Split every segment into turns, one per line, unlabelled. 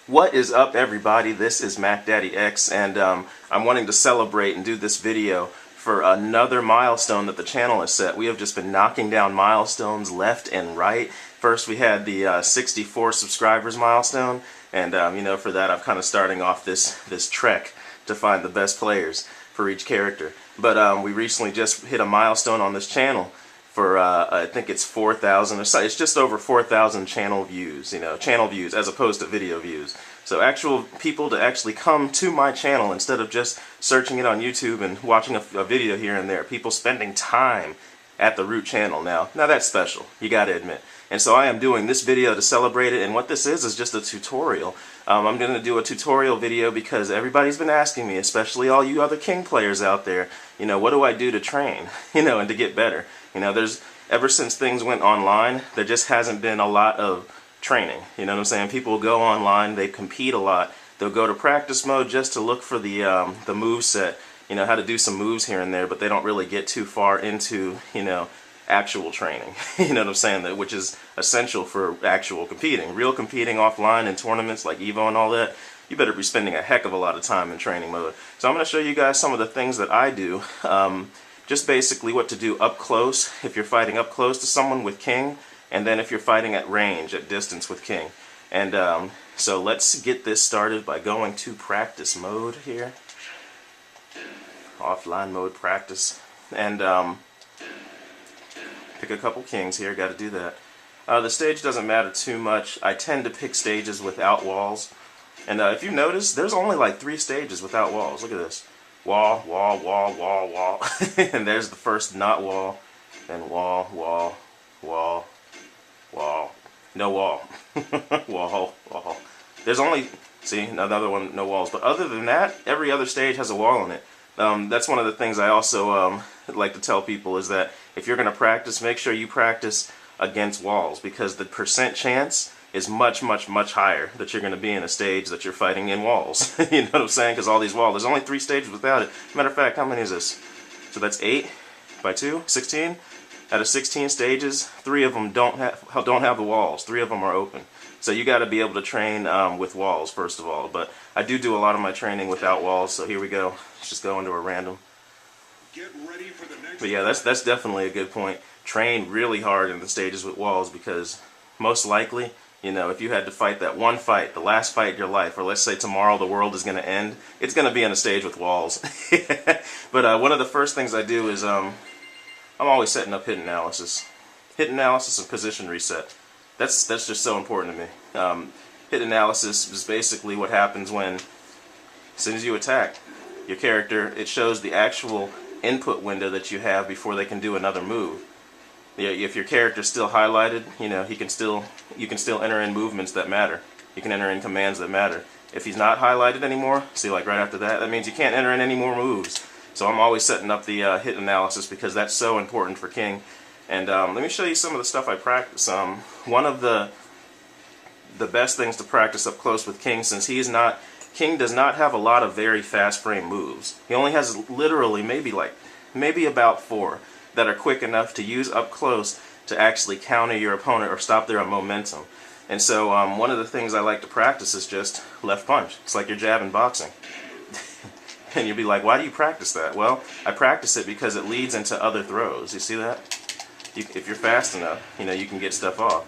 What is up, everybody? This is MackdaddyX, and I'm wanting to celebrate and do this video for another milestone that the channel has set. We have just been knocking down milestones left and right. First, we had the 64 subscribers milestone, and for that, I'm kind of starting off this trek to find the best players for each character. But we recently just hit a milestone on this channel for I think it's 4,000 or so. It's just over 4,000 channel views, channel views as opposed to video views. So actual people to actually come to my channel instead of just searching it on YouTube and watching a video here and there. People spending time at the root channel. Now that's special, you gotta admit. And so I am doing this video to celebrate it, and what this is just a tutorial. I'm going to do a tutorial video because everybody's been asking me, especially all you other King players out there, what do I do to train, and to get better. There's, ever since things went online, there just hasn't been a lot of training, you know what I'm saying? People go online, they compete a lot, they'll go to practice mode just to look for the move set, how to do some moves here and there, but they don't really get too far into, actual training, you know what I'm saying, which is essential for actual competing. Real competing offline in tournaments like Evo and all that, you better be spending a heck of a lot of time in training mode. So I'm going to show you guys some of the things that I do, just basically what to do up close if you're fighting up close to someone with King, and then if you're fighting at range, at distance with King. And so let's get this started by going to practice mode here. Offline mode practice. And pick a couple Kings here, got to do that. The stage doesn't matter too much. I tend to pick stages without walls. And if you notice, there's only like 3 stages without walls. Look at this. Wall, wall, wall, wall, wall. And there's the first not wall. Then wall, wall, wall, wall. No wall. Wall, wall. There's only, see, another one, no walls. But other than that, every other stage has a wall in it. That's one of the things I also like to tell people is that if you're going to practice, make sure you practice against walls, because the percent chance is much, much, much higher that you're going to be in a stage that you're fighting in walls. You know what I'm saying? Because all these walls, there's only 3 stages without it. Matter of fact, how many is this? So that's 8 by 2, 16. Out of 16 stages, 3 of them don't have the walls. 3 of them are open. So you got to be able to train with walls first of all. But I do a lot of my training without walls. So here we go. Let's just go into a random.
Get ready for the next.
But yeah, that's definitely a good point. Train really hard in the stages with walls, because most likely, if you had to fight that one fight, the last fight of your life, or let's say tomorrow the world is going to end, it's going to be on a stage with walls. But one of the first things I do is I'm always setting up hit analysis. Hit analysis and position reset. That's just so important to me. Hit analysis is basically what happens when, as soon as you attack your character, it shows the actual input window that you have before they can do another move. If your character's still highlighted, you can still enter in movements that matter. You can enter in commands that matter. If he's not highlighted anymore, see, like right after that, that means you can't enter in any more moves. So I'm always setting up the hit analysis, because that's so important for King. And let me show you some of the stuff I practice. One of the best things to practice up close with King, since King does not have a lot of very fast frame moves. He only has literally maybe about 4 that are quick enough to use up close to actually counter your opponent or stop their momentum. And so one of the things I like to practice is just left punch. It's like your jab in boxing. And you'll be like, why do you practice that? Well, I practice it because it leads into other throws. You see that? If you're fast enough, you can get stuff off.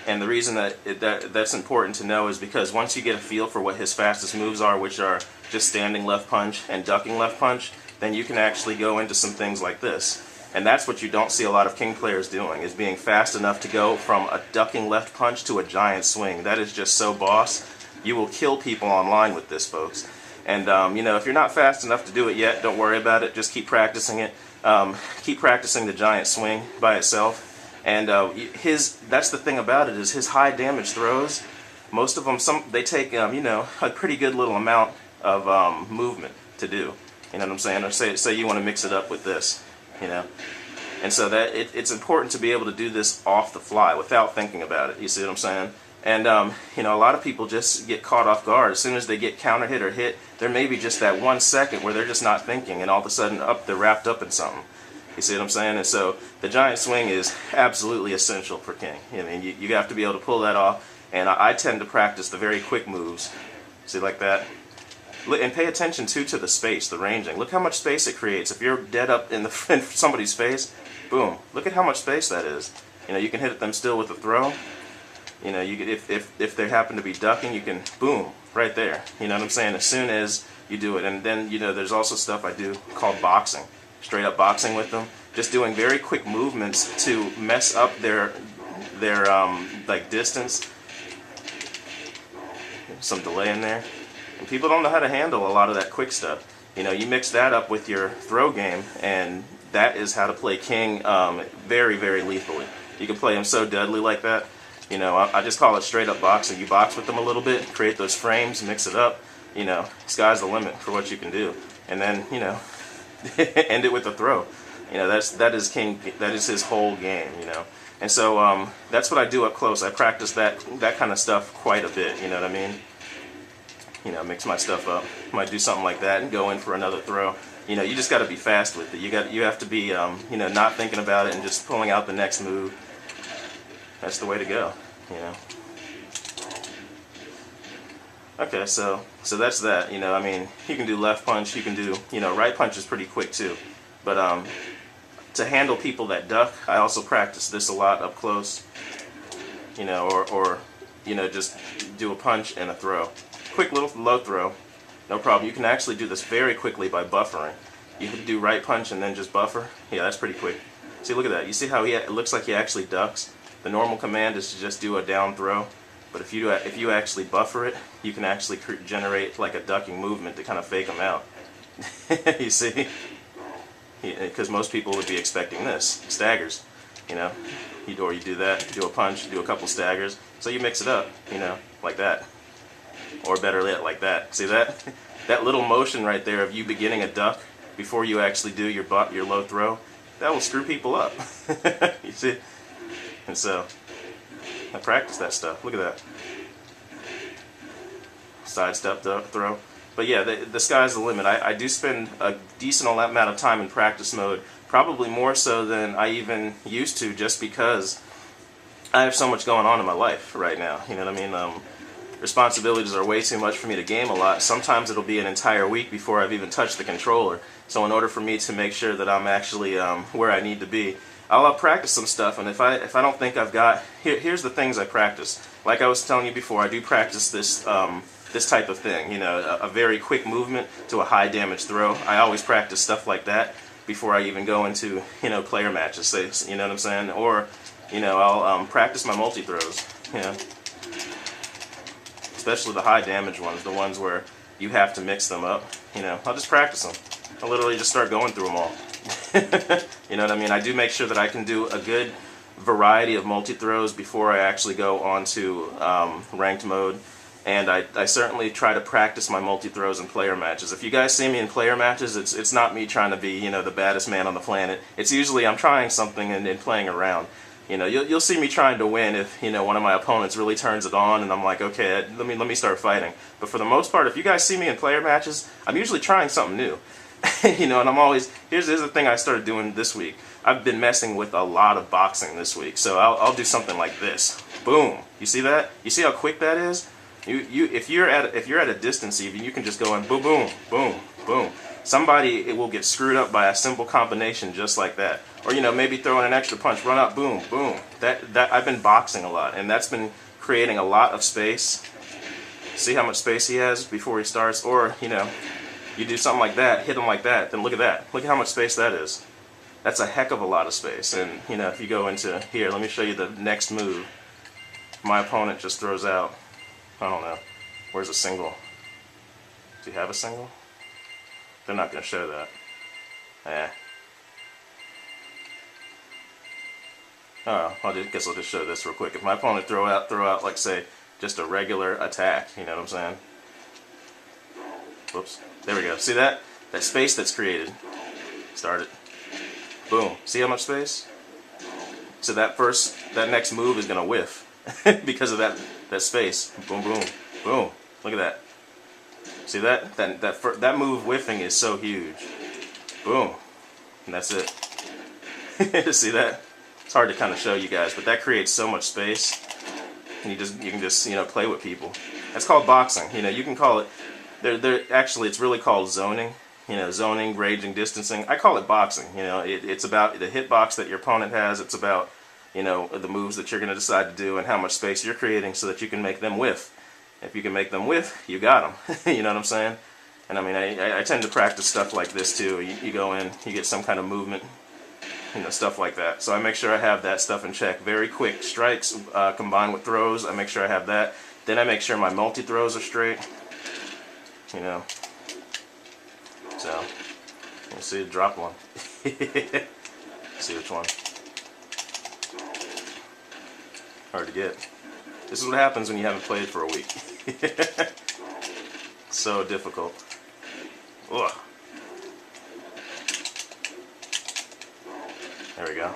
And the reason that's important to know is because once you get a feel for what his fastest moves are, which are just standing left punch and ducking left punch, then you can actually go into some things like this. And that's what you don't see a lot of King players doing, is being fast enough to go from a ducking left punch to a giant swing. That is just so boss. You will kill people online with this, folks. And if you're not fast enough to do it yet, don't worry about it. Just keep practicing it. Keep practicing the giant swing by itself. And that's the thing about it, is his high damage throws, most of them, they take a pretty good little amount of movement to do. You know what I'm saying? Or say you want to mix it up with this, And so that it's important to be able to do this off the fly without thinking about it. You see what I'm saying? And a lot of people just get caught off guard. As soon as they get counter hit or hit, there may be just that 1 second where they're just not thinking, and all of a sudden they're wrapped up in something. You see what I'm saying? And so the giant swing is absolutely essential for King. You have to be able to pull that off. And I tend to practice the very quick moves. See, like that. And pay attention too to the space, the ranging. Look how much space it creates. If you're dead up in somebody's face, boom. Look at how much space that is. You know, you can hit them still with a throw. You know, you could, if they happen to be ducking, you can boom right there. You know what I'm saying? As soon as you do it, and then you know, there's also stuff I do called boxing, straight up boxing with them, just doing very quick movements to mess up their like distance. Some delay in there. And people don't know how to handle a lot of that quick stuff. You know, you mix that up with your throw game, and that is how to play King very, very lethally. You can play him so deadly like that. You know, I just call it straight up boxing. You box with them a little bit, create those frames, mix it up. You know, sky's the limit for what you can do. And then, you know, end it with a throw. You know, that is King. That is his whole game. You know, and so that's what I do up close. I practice that kind of stuff quite a bit. You know what I mean? You know, mix my stuff up. Might do something like that and go in for another throw. You know, you just got to be fast with it. You have to be, you know, not thinking about it and just pulling out the next move. That's the way to go. You know. Okay, so that's that. You know, I mean, you can do left punch. You can do, you know, right punch is pretty quick too. But to handle people that duck, I also practice this a lot up close. You know, or you know, just do a punch and a throw. Quick little low throw, no problem. You can actually do this very quickly by buffering. You can do right punch and then just buffer. Yeah, that's pretty quick. See, look at that. You see how it looks like he actually ducks? The normal command is to just do a down throw, but if you actually buffer it, you can actually generate like a ducking movement to kind of fake him out. You see? Because most people would be expecting this, staggers. You know, or you do that, do a punch, do a couple staggers. So you mix it up, you know, like that. Or better yet, like that. See that? That little motion right there of you beginning a duck before you actually do your low throw, that will screw people up. You see? And so, I practice that stuff. Look at that. Sidestep throw. But yeah, the sky's the limit. I do spend a decent amount of time in practice mode, probably more so than I even used to, just because I have so much going on in my life right now. You know what I mean? Responsibilities are way too much for me to game a lot. Sometimes it'll be an entire week before I've even touched the controller. So in order for me to make sure that I'm actually where I need to be, I'll practice some stuff. And if I don't think I've got, here's the things I practice. Like I was telling you before, I do practice this this type of thing. You know, a very quick movement to a high damage throw. I always practice stuff like that before I even go into, you know, player matches. Say, you know what I'm saying? Or, you know, I'll practice my multi throws. You know. Especially the high damage ones, the ones where you have to mix them up. You know, I'll just practice them. I'll literally just start going through them all. You know what I mean? I do make sure that I can do a good variety of multi-throws before I actually go on to ranked mode. And I certainly try to practice my multi-throws in player matches. If you guys see me in player matches, it's not me trying to be, you know, the baddest man on the planet. It's usually I'm trying something and playing around. You know, you'll see me trying to win if, you know, one of my opponents really turns it on and I'm like, okay, let me start fighting. But for the most part, if you guys see me in player matches, I'm usually trying something new. You know, and I'm always, here's the thing I started doing this week. I've been messing with a lot of boxing this week, so I'll do something like this. Boom. You see that? You see how quick that is? If you're at a distance even, you can just go in boom, boom, boom, boom. Somebody, it will get screwed up by a simple combination just like that. Or, you know, maybe throw in an extra punch, run up, boom, boom. That I've been boxing a lot, and that's been creating a lot of space. See how much space he has before he starts? Or, you know, you do something like that, hit him like that, then look at that. Look at how much space that is. That's a heck of a lot of space. And, you know, if you go into here, let me show you the next move. My opponent just throws out, I don't know, where's a single? Do you have a single? They're not going to show that. Oh, guess I'll just show this real quick. If my opponent throw out like, say, just a regular attack, you know what I'm saying? Whoops. There we go. See that? That space that's created. Start it. Boom. See how much space? So that next move is going to whiff because of that space. Boom, boom, boom. Look at that. See that? That move whiffing is so huge. Boom. And that's it. See that? It's hard to kind of show you guys, but that creates so much space. and you can just play with people. That's called boxing. You can call it. They're actually, it's really called zoning. Zoning, ranging, distancing. I call it boxing. It's about the hitbox that your opponent has. It's about the moves that you're going to decide to do and how much space you're creating so that you can make them whiff. If you can make them whiff, you got them. You know what I'm saying? And I mean, I tend to practice stuff like this too. You go in, you get some kind of movement, stuff like that. So I make sure I have that stuff in check. Very quick strikes combined with throws. I make sure I have that. Then I make sure my multi-throws are straight. So, let's see, drop one. See which one. Hard to get. This is what happens when you haven't played for a week. So difficult. Ugh. There we go.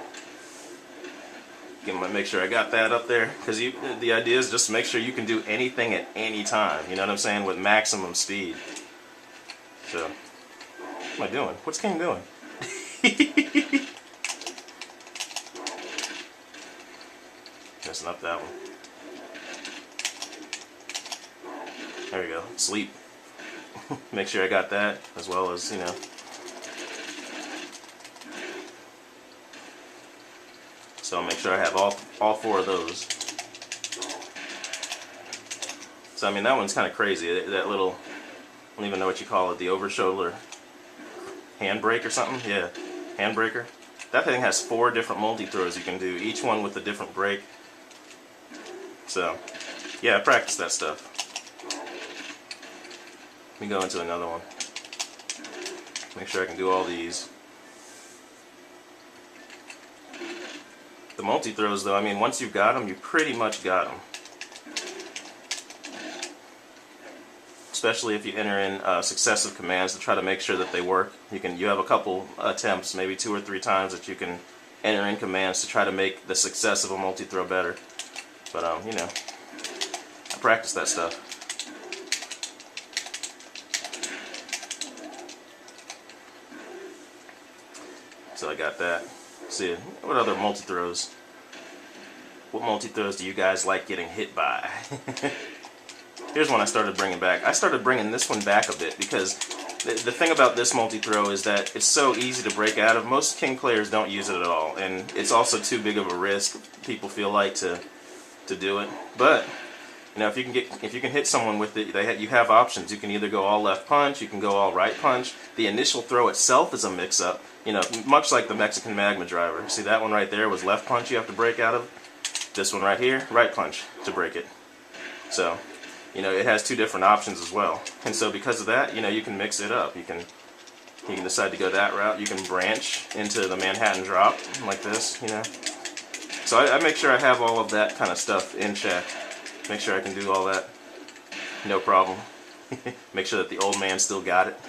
Make sure I got that up there, because the idea is just to make sure you can do anything at any time. You know what I'm saying? With maximum speed. So, what am I doing? What's King doing? Messing up that one. There we go. Sleep. Make sure I got that, as well as, So I'll make sure I have all four of those. So I mean, that one's kind of crazy. That little, I don't even know what you call it, the over shoulder handbrake or something. Yeah, handbraker. That thing has 4 different multi-throws you can do, each one with a different brake. So yeah, I practice that stuff. Let me go into another one. Make sure I can do all these. The multi-throws though, I mean, once you've got them, you pretty much got them. Especially if you enter in successive commands to try to make sure that they work. You have a couple attempts, maybe 2 or 3 times, that you can enter in commands to try to make the success of a multi-throw better. But I practice that stuff. So I got that. See, what other multi-throws? What multi-throws do you guys like getting hit by? Here's one I started bringing back. I started bringing this one back a bit because the thing about this multi-throw is that it's so easy to break out of. Most King players don't use it at all, and it's also too big of a risk, people feel like, to do it. But if you can hit someone with it, you have options. You can either go all left punch, you can go all right punch. The initial throw itself is a mix-up. Much like the Mexican magma driver. See, that one right there was left punch you have to break out of. This one right here, right punch to break it. So, it has 2 different options as well. And so because of that, you can mix it up. You can decide to go that route. You can branch into the Manhattan drop like this, So I make sure I have all of that kind of stuff in check. Make sure I can do all that. No problem. Make sure that the old man still got it.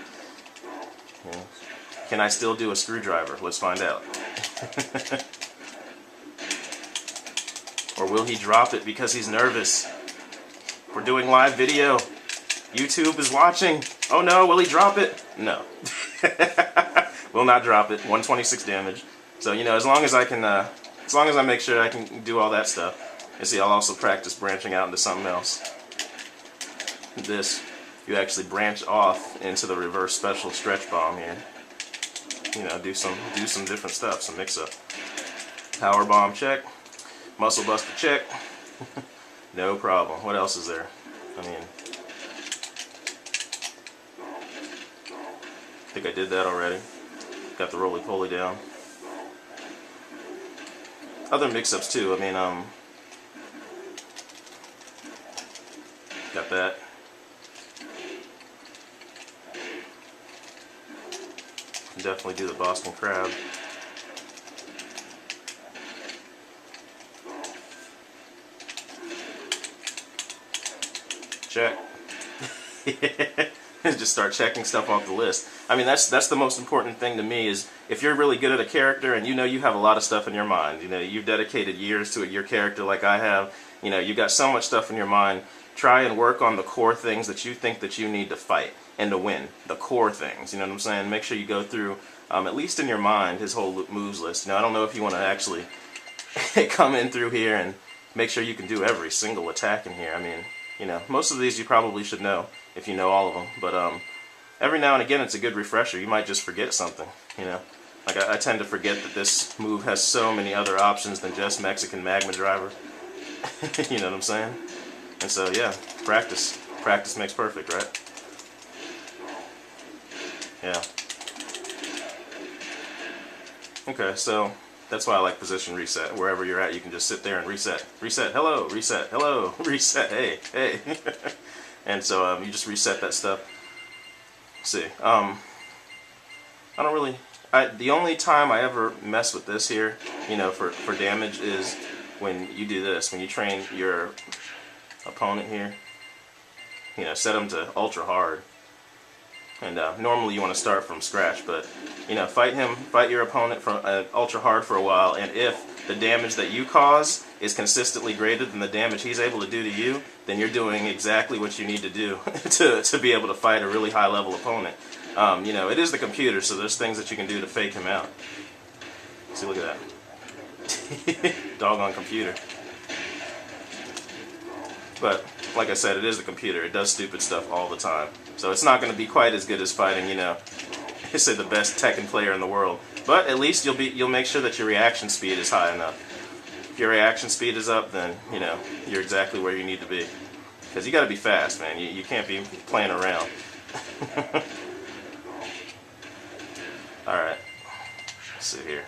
Can I still do a screwdriver? Let's find out. Or will he drop it because he's nervous? We're doing live video. YouTube is watching. Oh no, will he drop it? No. Will not drop it. 126 damage. So, as long as I can, as long as I make sure I can do all that stuff. And see, I'll also practice branching out into something else. This, you actually branch off into the reverse special stretch bomb here. Do some different stuff, some mix-up. Power bomb check. Muscle buster check. No problem. What else is there? I think I did that already. Got the roly-poly down. Other mix-ups too. Got that. Definitely do the Boston Crab. Check. Just start checking stuff off the list. That's the most important thing to me, is if you're really good at a character and you have a lot of stuff in your mind, you've dedicated years to your character like I have, you've got so much stuff in your mind, try and work on the core things that you think that you need to fight and to win. The core things, you know what I'm saying? Make sure you go through, at least in your mind, his whole moves list. I don't know if you want to actually come in through here and make sure you can do every single attack in here. I mean, you know, most of these you probably should know if you know all of them, but every now and again it's a good refresher. You might just forget something, you know. Like I tend to forget that this move has so many other options than just Mexican Magma Driver. You know what I'm saying? And so yeah, practice. Practice makes perfect, right? Yeah. Okay, so that's why I like position reset. Wherever you're at, you can just sit there and reset. Reset, hello, reset, hey, hey. And so you just reset that stuff. Let's see. I don't really... the only time I ever mess with this here, you know, for damage is when you do this. When you train your opponent here, you know, set them to ultra hard. And normally you want to start from scratch, but you know, fight your opponent from ultra hard for a while, and if the damage that you cause is consistently greater than the damage he's able to do to you, then you're doing exactly what you need to do to be able to fight a really high level opponent. You know, it is the computer, so there's things that you can do to fake him out. See, look at that. Doggone computer. But like I said, it is the computer. It does stupid stuff all the time. So it's not going to be quite as good as fighting, you know, say the best Tekken player in the world. But at least you'll make sure that your reaction speed is high enough. If your reaction speed is up, then you know you're exactly where you need to be. Because you got to be fast, man. You can't be playing around. All right. Let's see here.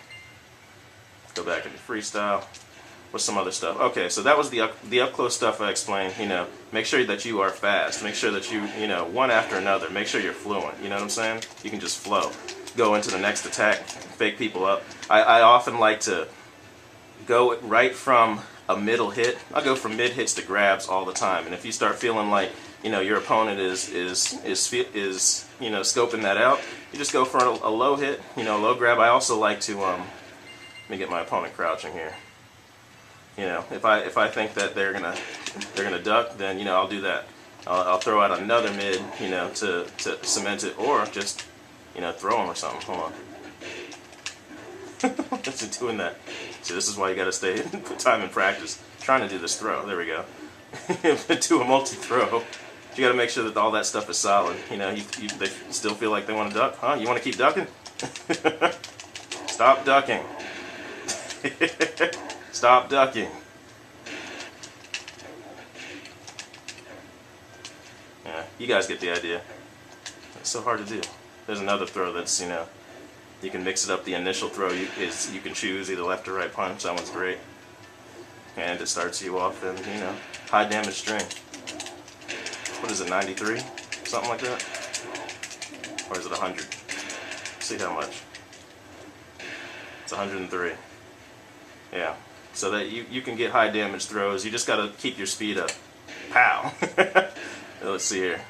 Go back into freestyle. What's some other stuff? Okay, so that was the up close stuff I explained. You know, make sure that you are fast. Make sure that you know, one after another. Make sure you're fluent. You know what I'm saying? You can just flow. Go into the next attack. Fake people up. I often like to go right from a middle hit. I go from mid hits to grabs all the time. And if you start feeling like, you know, your opponent is you know, scoping that out, you just go for a low hit. You know, low grab. I also like to let me get my opponent crouching here. You know, if I think that they're gonna duck, then you know I'll do that. I'll throw out another mid, you know, to cement it, or just, you know, throw them or something. Hold on. Just doing that. See, this is why you got to put time in practice. Trying to do this throw. There we go. Do a multi-throw. You got to make sure that all that stuff is solid. You know, they still feel like they want to duck, huh? You want to keep ducking? Stop ducking. Stop ducking. Yeah, you guys get the idea. It's so hard to do. There's another throw that's, you know, you can mix it up. The initial throw you can choose either left or right punch. That one's great. And it starts you off in, you know, high damage string. What is it, 93? Something like that? Or is it 100? See how much. It's 103. Yeah. So that you can get high damage throws. You just got to keep your speed up. Pow! Let's see here.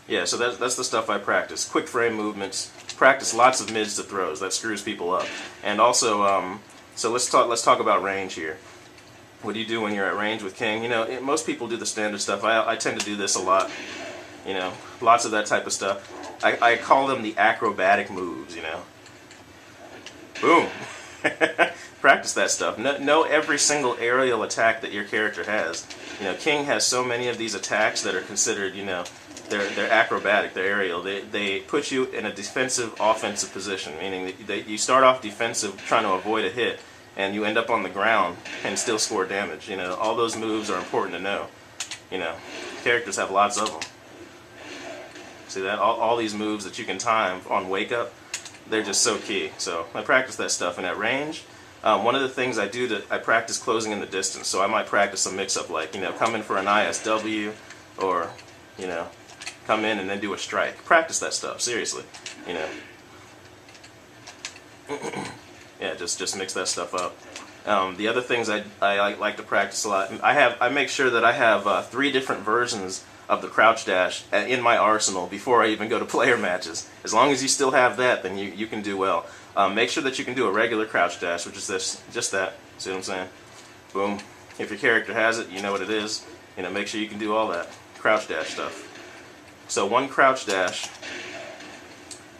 Yeah, so that's the stuff I practice. Quick frame movements. Practice lots of mids to throws. That screws people up. And also, so let's talk about range here. What do you do when you're at range with King? You know, most people do the standard stuff. I tend to do this a lot. You know, lots of that type of stuff. I call them the acrobatic moves. You know. Boom. Practice that stuff. Know every single aerial attack that your character has. You know, King has so many of these attacks that are considered, you know, they're acrobatic, they're aerial. They put you in a defensive, offensive position, meaning that you start off defensive, trying to avoid a hit, and you end up on the ground and still score damage. You know, all those moves are important to know. You know, characters have lots of them. See that? All these moves that you can time on wake up, they're just so key. So I practice that stuff. And at range, one of the things I do I practice closing in the distance. So I might practice a mix-up, like, you know, come in for an ISW, or, you know, come in and then do a strike. Practice that stuff, seriously. You know. Yeah, just mix that stuff up. The other things I like to practice a lot, I make sure that I have 3 different versions of the crouch dash in my arsenal before I even go to player matches. As long as you still have that, then you can do well. Make sure that you can do a regular crouch dash, which is this, just that. See what I'm saying? Boom. If your character has it, you know what it is. You know, make sure you can do all that crouch dash stuff. So one crouch dash,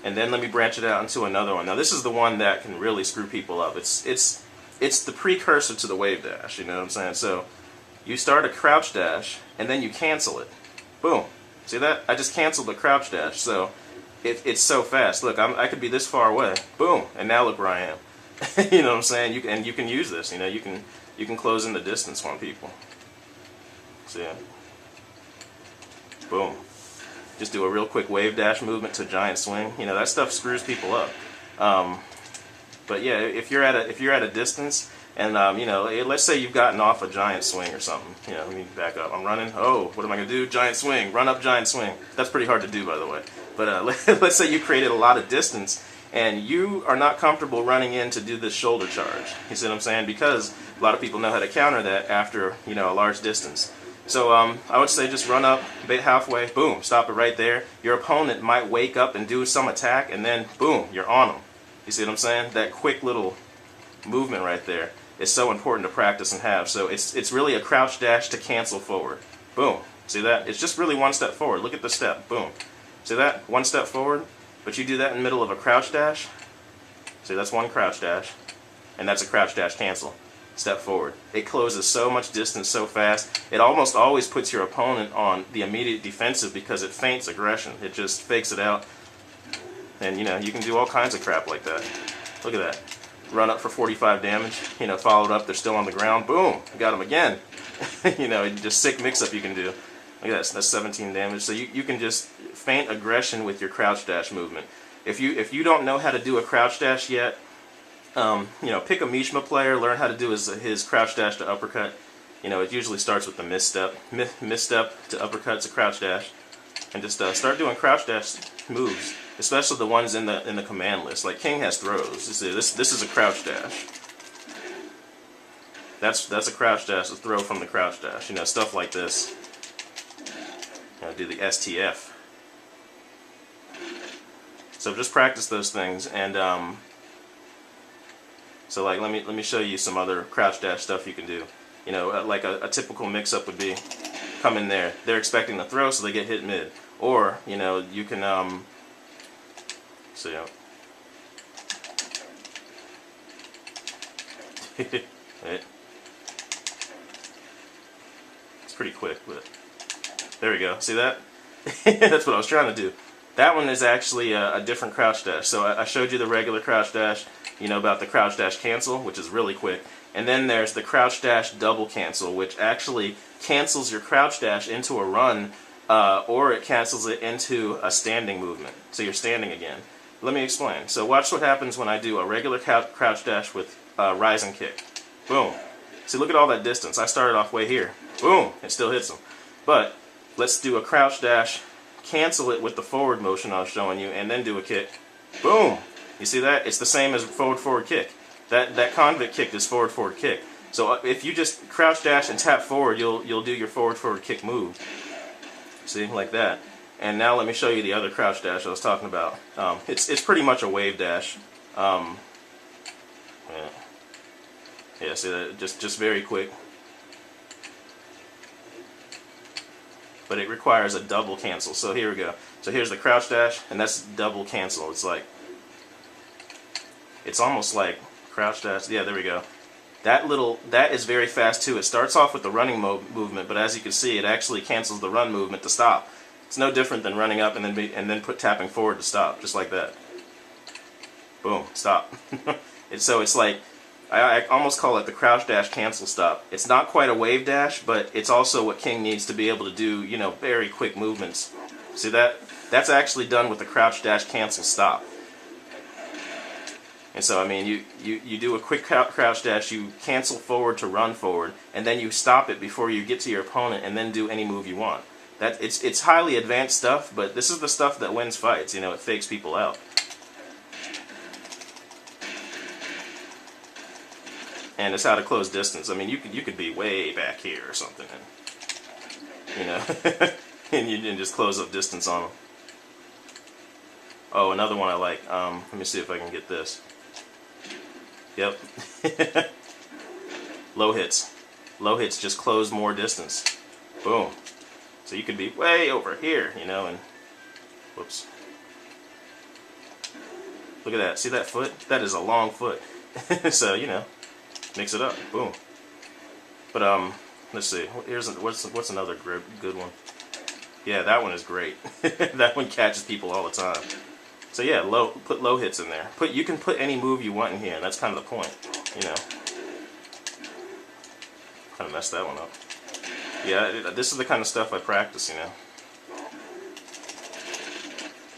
and then let me branch it out into another one. Now this is the one that can really screw people up. It's it's the precursor to the wave dash, you know what I'm saying? So you start a crouch dash and then you cancel it. Boom. See that? I just canceled the crouch dash. So it's so fast. Look, I could be this far away. Boom. And now look where I am. You know what I'm saying? You can use this. You know, you can close in the distance on people. See ya. Boom. Just do a real quick wave dash movement to giant swing. You know, that stuff screws people up. But yeah, if you're at a distance, and you know, let's say you've gotten off a giant swing or something. You know, let me back up. I'm running. Oh, what am I gonna do? Giant swing. Run up, giant swing. That's pretty hard to do, by the way. But let's say you created a lot of distance, and you are not comfortable running in to do this shoulder charge. You see what I'm saying? Because a lot of people know how to counter that after, you know, a large distance. So I would say just run up, bait halfway, boom, stop it right there. Your opponent might wake up and do some attack, and then boom, you're on them. You see what I'm saying? That quick little movement right there is so important to practice and have. So it's really a crouch dash to cancel forward. Boom. See that? It's just really one step forward. Look at the step. Boom. See that? One step forward, but you do that in the middle of a crouch dash. See, that's one crouch dash, and that's a crouch dash cancel. Step forward. It closes so much distance so fast. It almost always puts your opponent on the immediate defensive because it feints aggression. It just fakes it out. And you know, you can do all kinds of crap like that. Look at that. Run up for 45 damage. You know, followed up, they're still on the ground. Boom! Got them again. You know, just sick mix-up you can do. Look at that. That's 17 damage. So you can just feint aggression with your crouch dash movement. If you don't know how to do a crouch dash yet, you know, pick a Mishima player, learn how to do his crouch dash to uppercut. You know, it usually starts with the misstep. Misstep to uppercut's a crouch dash. And just start doing crouch dash moves, especially the ones in the command list. Like King has throws. You see, this is a crouch dash. That's a crouch dash, a throw from the crouch dash. You know, stuff like this. You know, do the STF. So just practice those things, and so like let me show you some other crouch dash stuff you can do. You know, like a typical mix-up would be come in there. They're expecting the throw, so they get hit mid. Or, you know, you can so yeah. It's pretty quick, but there we go. See that? That's what I was trying to do. That one is actually a different crouch dash. So I showed you the regular crouch dash, you know, about the crouch dash cancel, which is really quick. And then there's the crouch dash double cancel, which actually cancels your crouch dash into a run, or it cancels it into a standing movement. So you're standing again. Let me explain. So watch what happens when I do a regular crouch dash with rising kick. Boom. See, look at all that distance. I started off way here. Boom. It still hits them. But let's do a crouch dash, cancel it with the forward motion I was showing you, and then do a kick. Boom. You see that? It's the same as forward kick. That convict kick is forward kick. So if you just crouch dash and tap forward, you'll do your forward kick move. See, like that. And now let me show you the other crouch dash I was talking about. It's pretty much a wave dash. Yeah, see that? Just very quick. But it requires a double cancel. So here we go. So here's the crouch dash, and that's double cancel. It's almost like crouch dash. Yeah, there we go. That is very fast too. It starts off with the running movement, but as you can see, it actually cancels the run movement to stop. It's no different than running up and then tapping forward to stop, just like that. Boom, stop. It's like I almost call it the crouch dash cancel stop. It's not quite a wave dash, but it's also what King needs to be able to do, you know, very quick movements. See that? That's actually done with the crouch dash cancel stop. And so, I mean, you do a quick crouch dash, you cancel forward to run forward, and then you stop it before you get to your opponent, and then do any move you want. It's highly advanced stuff, but this is the stuff that wins fights. You know, it fakes people out. And it's how to close distance. I mean, you could be way back here or something, and you know, and you can just close up distance on them. Oh, another one I like. Let me see if I can get this. Yep. Low hits. Low hits just close more distance. Boom. So you could be way over here, you know, and whoops. Look at that. See that foot? That is a long foot. So, you know, Mix it up. Boom. But let's see. What's another good one? Yeah, that one is great. That one catches people all the time. So yeah, put low hits in there. You can put any move you want in here, and that's kind of the point, you know. Kind of messed that one up. Yeah, this is the kind of stuff I practice, you know.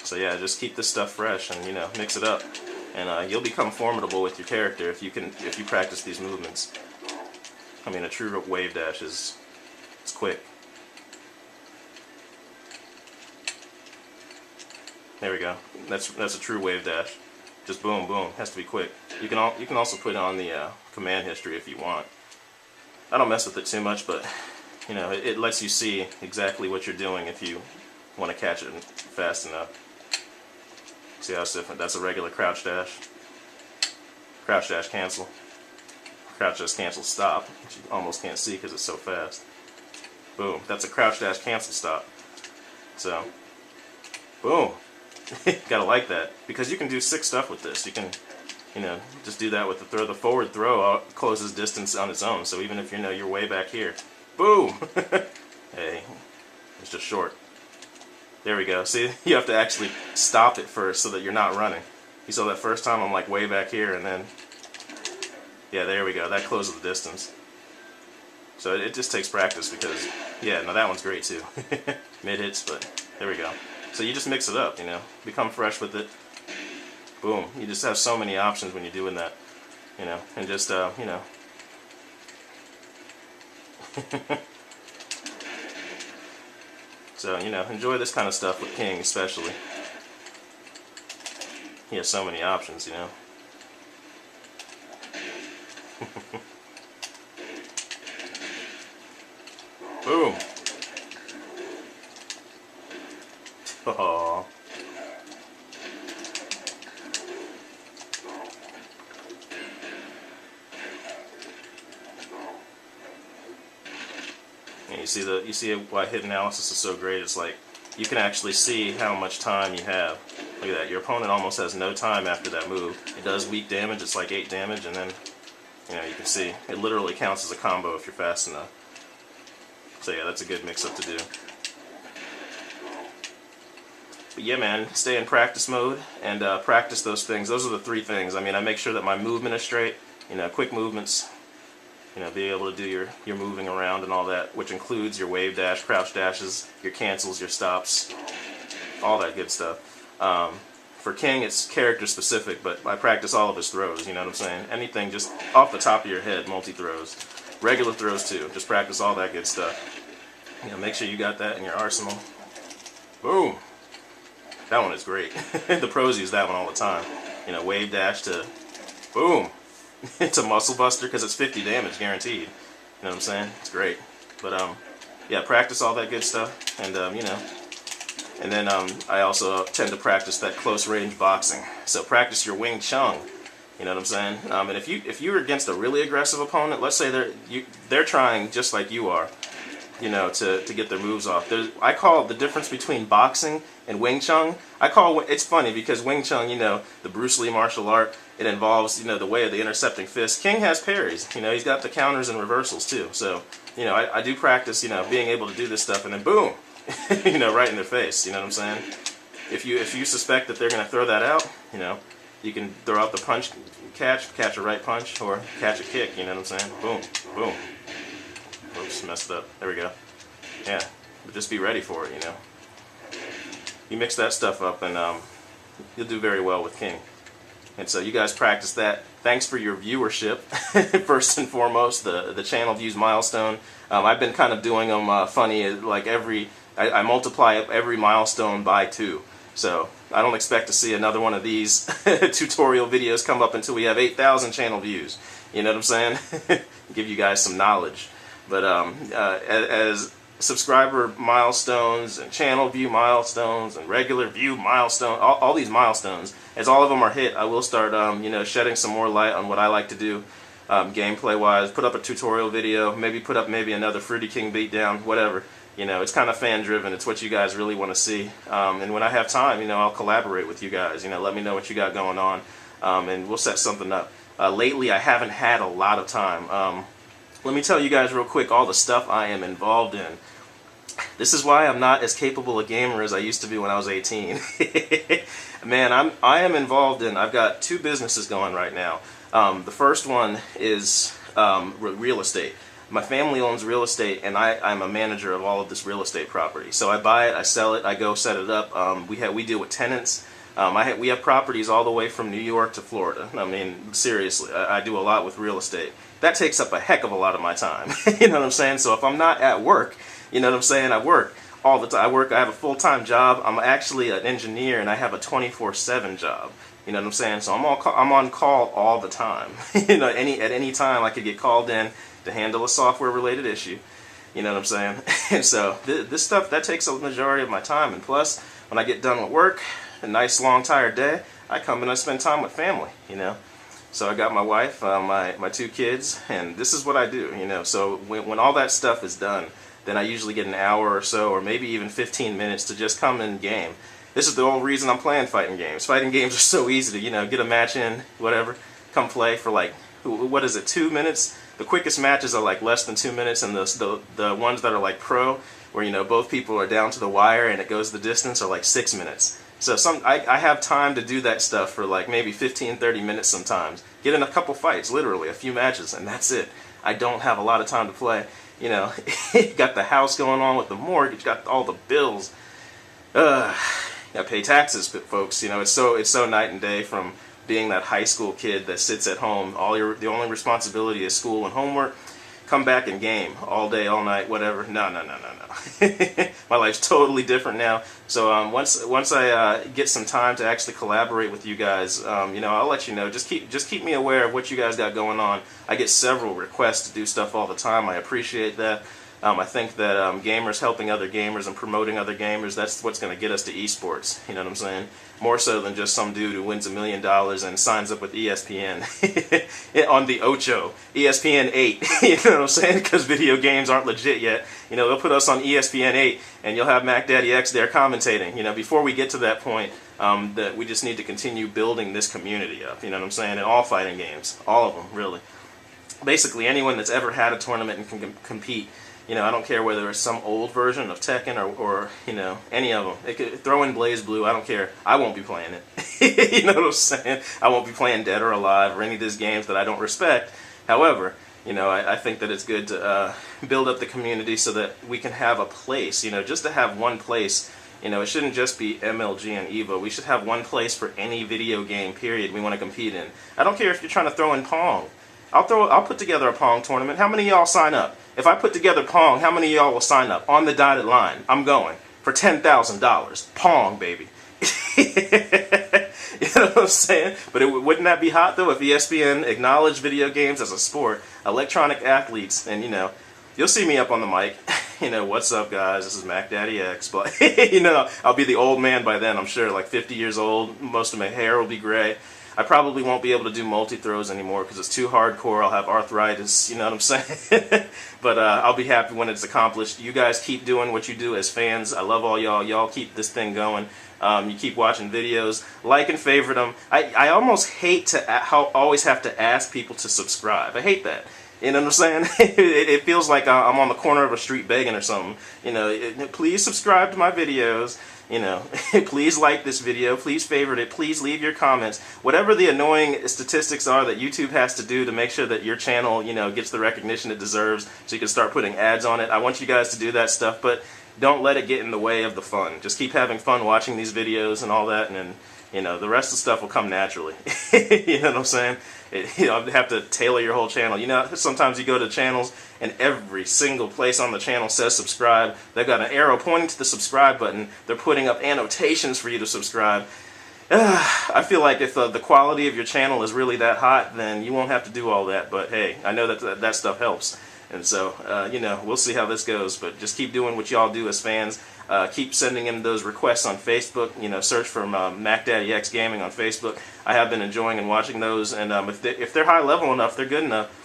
So yeah, just keep this stuff fresh and, you know, mix it up, and you'll become formidable with your character if you practice these movements. I mean, a true wave dash it's quick. There we go. That's a true wave dash. Just boom, boom. Has to be quick. You can also put it on the command history if you want. I don't mess with it too much, but you know, it lets you see exactly what you're doing if you want to catch it fast enough. See how it's different? That's a regular crouch dash. Crouch dash cancel. Crouch dash cancel stop, which you almost can't see because it's so fast. Boom. That's a crouch dash cancel stop. So, boom. Gotta like that, because you can do sick stuff with this. You can, you know, just do that with the throw. The forward throw closes distance on its own. So even if you know you're way back here, boom. Hey, it's just short. There we go. See, you have to actually stop it first so that you're not running. You saw that first time I'm like way back here, and then yeah, there we go. That closes the distance. So it just takes practice, because yeah, no, that one's great too. Mid hits, but there we go. So you just mix it up, you know, become fresh with it. Boom. You just have so many options when you're doing that, you know, and just, you know. So, you know, enjoy this kind of stuff with King especially. He has so many options, you know. Boom. Oh. And you see why hit analysis is so great. It's like you can actually see how much time you have. Look at that. Your opponent almost has no time after that move. It does weak damage. It's like 8 damage, and then you know, you can see it literally counts as a combo if you're fast enough. So yeah, that's a good mix-up to do. But yeah, man, stay in practice mode and practice those things. Those are the 3 things. I mean, I make sure that my movement is straight, you know, quick movements, you know, be able to do your moving around and all that, which includes your wave dash, crouch dashes, your cancels, your stops, all that good stuff. For King, it's character specific, but I practice all of his throws, you know what I'm saying? Anything just off the top of your head, multi-throws. Regular throws too, just practice all that good stuff. You know, make sure you got that in your arsenal. Boom! That one is great. The pros use that one all the time. You know, wave dash to boom. It's a muscle buster because it's 50 damage guaranteed. You know what I'm saying? It's great. But yeah, practice all that good stuff, and you know, and then I also tend to practice that close range boxing. So practice your Wing Chun. You know what I'm saying? And if you're against a really aggressive opponent, let's say they're trying just like you are, you know, to get their moves off. I call the difference between boxing and Wing Chun. It's funny because Wing Chun, you know, the Bruce Lee martial art, it involves, you know, the way of the intercepting fist. King has parries. You know, he's got the counters and reversals too. So, you know, I do practice, you know, being able to do this stuff, and then boom, you know, right in their face. You know what I'm saying? If you suspect that they're going to throw that out, you know, you can throw out the punch, catch a right punch, or catch a kick. You know what I'm saying? Boom, boom. Oops, messed up. There we go. Yeah, but just be ready for it, you know. You mix that stuff up, and you'll do very well with King. And so you guys practice that. Thanks for your viewership, first and foremost. The channel views Milestone. I've been kind of doing them funny, like I multiply up every milestone by 2. So I don't expect to see another one of these tutorial videos come up until we have 8,000 channel views. You know what I'm saying? Give you guys some knowledge. But as subscriber milestones and channel view milestones and regular view milestone, all these milestones, as all of them are hit, I will start you know, shedding some more light on what I like to do gameplay wise. Put up a tutorial video, maybe put up another Fruity King beatdown, whatever. You know, it's kind of fan driven. It's what you guys really want to see. And when I have time, you know, I'll collaborate with you guys. You know, let me know what you got going on, and we'll set something up. lately I haven't had a lot of time. Let me tell you guys real quick all the stuff I am involved in. This is why I'm not as capable a gamer as I used to be when I was 18. Man, I am involved in, I've got 2 businesses going right now. The first one is real estate. My family owns real estate, and I'm a manager of all of this real estate property. So I buy it, I sell it, I go set it up. We deal with tenants. We have properties all the way from New York to Florida. I mean, seriously, I do a lot with real estate. That takes up a heck of a lot of my time. You know what I'm saying? So if I'm not at work, you know what I'm saying, I work all the time. I have a full-time job. I'm actually an engineer, and I have a 24/7 job. You know what I'm saying? So I'm on call all the time. You know, at any time I could get called in to handle a software-related issue. You know what I'm saying? And so this stuff, that takes a majority of my time. And plus, when I get done with work, a nice long tired day, I come and I spend time with family. You know, so I got my wife, my 2 kids, and this is what I do. You know, so when all that stuff is done, then I usually get an hour or so, or maybe even 15 minutes to just come and game. This is the whole reason I'm playing fighting games. Fighting games are so easy to, you know, get a match in, whatever, come play for like, what is it, 2 minutes? The quickest matches are like less than 2 minutes, and the ones that are like pro, where, you know, both people are down to the wire and it goes the distance, are like 6 minutes. So I have time to do that stuff for like maybe 15-30 minutes sometimes. Get in a couple fights, literally, a few matches, and that's it. I don't have a lot of time to play. You know, got the house going on with the mortgage, got all the bills. Gotta pay taxes, folks. You know, it's so night and day from being that high school kid that sits at home. The only responsibility is school and homework. Come back and game all day, all night, whatever. No. My life's totally different now. So once I get some time to actually collaborate with you guys, you know, I'll let you know. Just keep me aware of what you guys got going on. I get several requests to do stuff all the time. I appreciate that. I think that gamers helping other gamers and promoting other gamers, that's what's going to get us to esports. You know what I'm saying? More so than just some dude who wins $1 million and signs up with ESPN on the Ocho, ESPN 8. You know what I'm saying? Because video games aren't legit yet. You know, they'll put us on ESPN 8, and you'll have MackdaddyX there commentating. You know, before we get to that point, that we just need to continue building this community up. You know what I'm saying? In all fighting games, all of them, really. Basically, anyone that's ever had a tournament and can compete. You know, I don't care whether it's some old version of Tekken or you know, any of them. It could throw in Blaze Blue. I don't care. I won't be playing it. You know what I'm saying? I won't be playing Dead or Alive or any of these games that I don't respect. However, you know, I think that it's good to build up the community so that we can have a place. You know, just to have one place. You know, it shouldn't just be MLG and EVO. We should have one place for any video game, period, we want to compete in. I don't care if you're trying to throw in Pong. I'll put together a Pong tournament. How many of y'all sign up? If I put together Pong, how many of y'all will sign up? On the dotted line. I'm going. For $10,000. Pong, baby. You know what I'm saying? But wouldn't that be hot, though, if ESPN acknowledged video games as a sport, electronic athletes, and, you know, you'll see me up on the mic. You know, what's up, guys? This is MackdaddyX. But, you know, I'll be the old man by then, I'm sure, like 50 years old. Most of my hair will be gray. I probably won't be able to do multi-throws anymore because it's too hardcore. I'll have arthritis, you know what I'm saying? But I'll be happy when it's accomplished. You guys keep doing what you do as fans. I love all y'all. Y'all keep this thing going. You keep watching videos. Like and favorite them. I almost hate to always have to ask people to subscribe. I hate that. You know what I'm saying? It feels like I'm on the corner of a street begging or something. You know, please subscribe to my videos. You know, please like this video, please favorite it, please leave your comments. Whatever the annoying statistics are that YouTube has to do to make sure that your channel, you know, gets the recognition it deserves so you can start putting ads on it. I want you guys to do that stuff, but don't let it get in the way of the fun. Just keep having fun watching these videos and all that, and then, you know, the rest of the stuff will come naturally. You know what I'm saying? You know, have to tailor your whole channel. You know, sometimes you go to channels and every single place on the channel says subscribe. They've got an arrow pointing to the subscribe button. They're putting up annotations for you to subscribe. I feel like if the quality of your channel is really that hot, then you won't have to do all that. But hey, I know that stuff helps. And so, you know, we'll see how this goes. But just keep doing what y'all do as fans. Keep sending in those requests on Facebook. You know, search for MackdaddyX Gaming on Facebook. I have been enjoying and watching those. And if they're high level enough, they're good enough,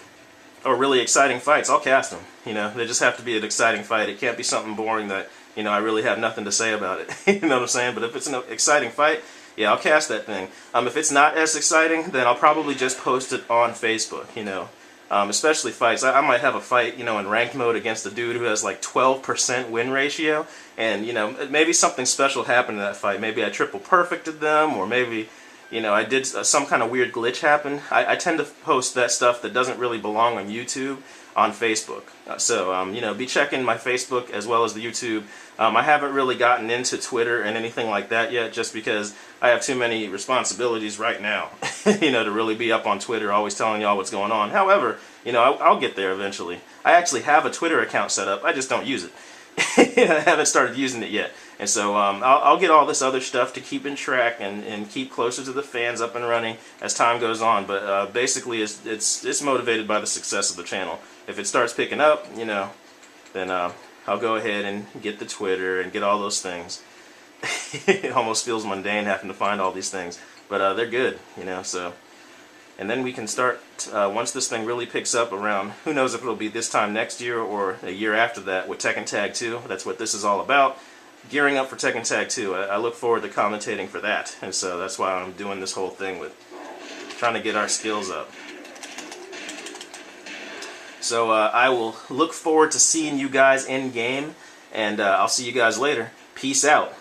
or really exciting fights, I'll cast them. You know, they just have to be an exciting fight. It can't be something boring that, you know, I really have nothing to say about it. You know what I'm saying? But if it's an exciting fight, yeah, I'll cast that thing. If it's not as exciting, then I'll probably just post it on Facebook, you know. Especially fights. I might have a fight, you know, in ranked mode against a dude who has like 12% win ratio, and, you know, maybe something special happened in that fight. Maybe I triple perfected them, or maybe, you know, I did some kind of weird glitch happen. I tend to post that stuff that doesn't really belong on YouTube on Facebook. So, you know, be checking my Facebook as well as the YouTube. I haven't really gotten into Twitter and anything like that yet, just because I have too many responsibilities right now, you know, to really be up on Twitter, always telling y'all what's going on. However, you know, I'll get there eventually. I actually have a Twitter account set up. I just don't use it. I haven't started using it yet. And so I'll get all this other stuff to keep in track and keep closer to the fans up and running as time goes on. But basically, it's motivated by the success of the channel. If it starts picking up, you know, then I'll go ahead and get the Twitter and get all those things. It almost feels mundane having to find all these things, but they're good, you know. So, and then we can start once this thing really picks up around. Who knows if it'll be this time next year or a year after that with Tekken Tag 2. That's what this is all about. Gearing up for Tekken Tag 2. I look forward to commentating for that, and so that's why I'm doing this whole thing with trying to get our skills up. So I will look forward to seeing you guys in game, and I'll see you guys later. Peace out.